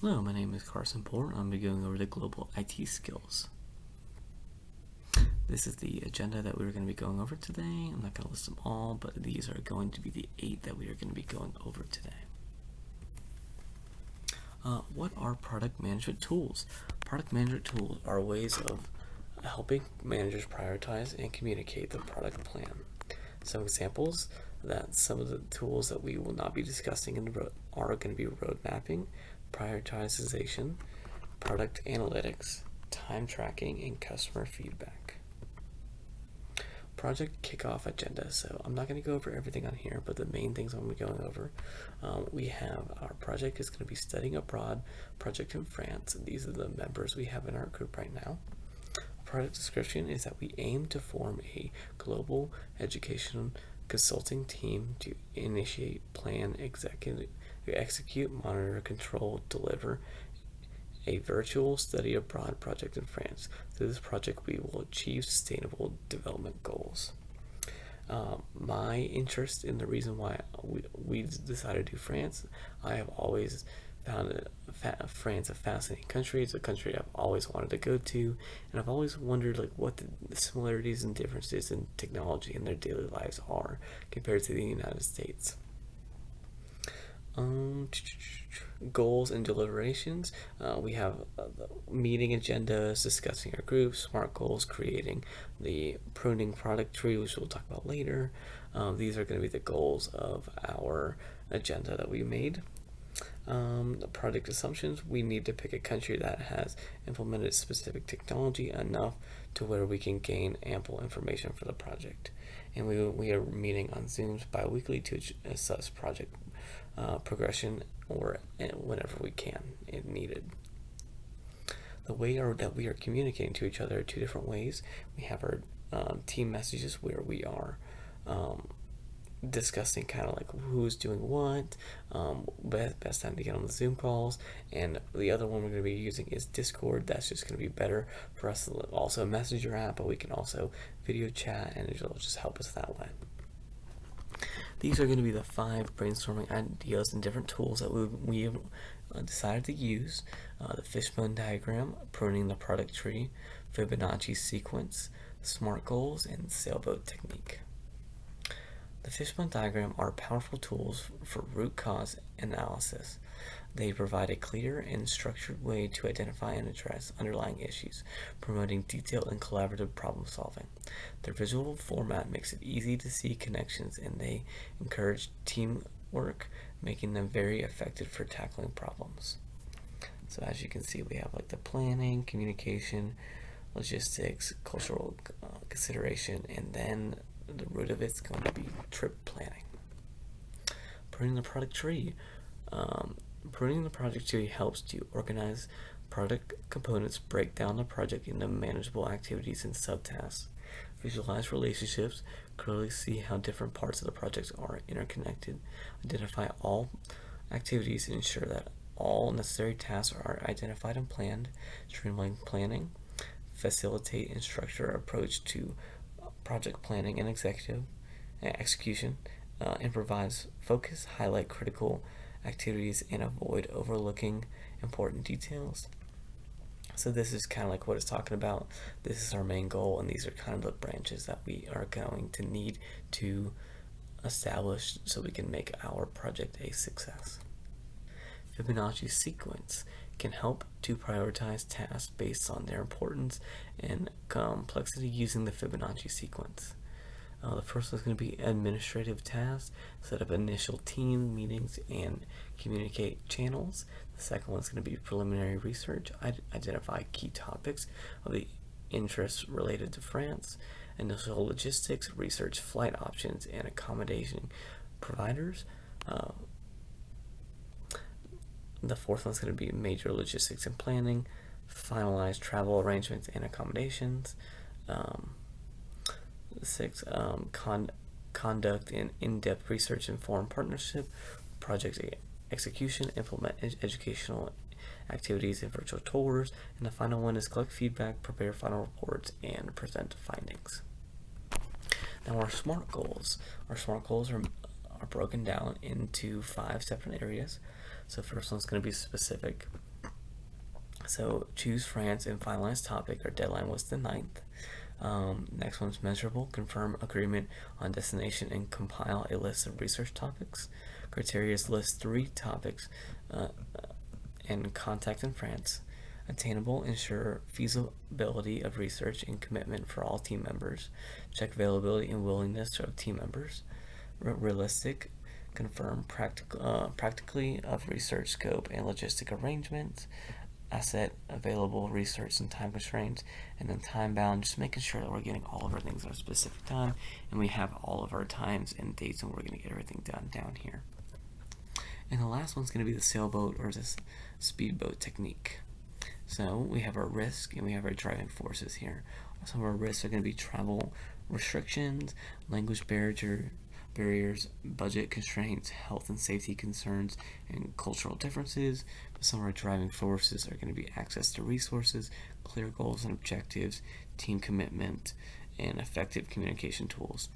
Hello, my name is Carson Poore. I'm going to be going over the global IT skills. This is the agenda that we're going to be going over today. I'm not going to list them all, but these are going to be the 8 that we are going to be going over today. What are product management tools? Product management tools are ways of helping managers prioritize and communicate the product plan. Some examples that some of the tools that we will not be discussing are going to be road mapping, prioritization, product analytics, time tracking, and customer feedback. Project kickoff agenda. So I'm not going to go over everything on here, but the main things I'm going to be going over. We have our project is going to be studying abroad project in France. These are the members we have in our group right now. Product description is that we aim to form a global education consulting team to initiate, plan, execute, monitor, control, deliver a virtual study abroad project in France. Through this project, we will achieve sustainable development goals. My interest in the reason why we decided to do France, I have always found France a fascinating country. It's a country I've always wanted to go to, and I've always wondered what the similarities and differences in technology in their daily lives are compared to the United States. Goals and deliberations. We have the meeting agendas, discussing our groups, SMART goals, creating the pruning product tree, which we'll talk about later. These are going to be the goals of our agenda that we made. The project assumptions, we need to pick a country that has implemented specific technology enough to where we can gain ample information for the project. And we are meeting on Zooms bi-weekly to assess project progression or whenever we can if needed. The way that we are communicating to each other are 2 different ways. We have our team messages where we are discussing kind of who's doing what, best time to get on the Zoom calls, and the other one we're going to be using is Discord. That's just going to be better for us, also a messenger app, but we can also video chat, and it'll just help us that way. These are going to be the 5 brainstorming ideas and different tools that we have decided to use. The fishbone diagram, pruning the product tree, Fibonacci sequence, SMART goals, and sailboat technique. The fishbone diagram are powerful tools for root cause analysis. They provide a clear and structured way to identify and address underlying issues, promoting detailed and collaborative problem solving. Their visual format makes it easy to see connections, and they encourage teamwork, making them very effective for tackling problems. So as you can see, we have the planning, communication, logistics, cultural consideration, and then the root of it's going to be trip planning. Pruning the product tree. Pruning the project tree helps to organize product components, break down the project into manageable activities and subtasks, visualize relationships, clearly see how different parts of the project are interconnected, identify all activities, and ensure that all necessary tasks are identified and planned, streamline planning, facilitate and structure approach to project planning and execution, and provides focus, highlight critical activities, and avoid overlooking important details. So this is kind of what it's talking about. This is our main goal, and these are kind of the branches that we are going to need to establish so we can make our project a success. Fibonacci sequence can help to prioritize tasks based on their importance and complexity using the Fibonacci sequence. The first one is going to be administrative tasks, set up initial team meetings and communicate channels. The second one is going to be preliminary research, identify key topics of the interest related to France. Initial logistics, research flight options and accommodation providers. The fourth one is going to be major logistics and planning, finalize travel arrangements and accommodations. 6, conduct an in-depth research and foreign partnership, project execution, implement educational activities and virtual tours, and the final one is collect feedback, prepare final reports, and present findings. Now our SMART goals. Our SMART goals are broken down into 5 separate areas. So first one's going to be specific. So choose France and finalize topic. Our deadline was the 9th. Next one's measurable. Confirm agreement on destination and compile a list of research topics. Criteria is list 3 topics and contact in France. Attainable. Ensure feasibility of research and commitment for all team members. Check availability and willingness of team members. Realistic. Confirm practically of research scope and logistic arrangements. Asset available research and time constraints, and then time bound, just making sure that we're getting all of our things at a specific time and we have all of our times and dates and we're going to get everything done down here. And the last one's going to be the sailboat or this speedboat technique. So we have our risk and we have our driving forces here. Some of our risks are going to be travel restrictions, language barriers, budget constraints, health and safety concerns, and cultural differences. But some of our driving forces are going to be access to resources, clear goals and objectives, team commitment, and effective communication tools.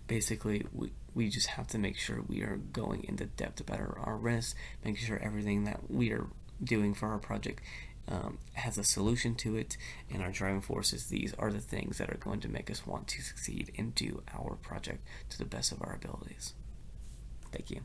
Basically, we just have to make sure we are going into depth about our risks, making sure everything that we are doing for our project has a solution to it, and our driving forces. These are the things that are going to make us want to succeed and do our project to the best of our abilities. Thank you.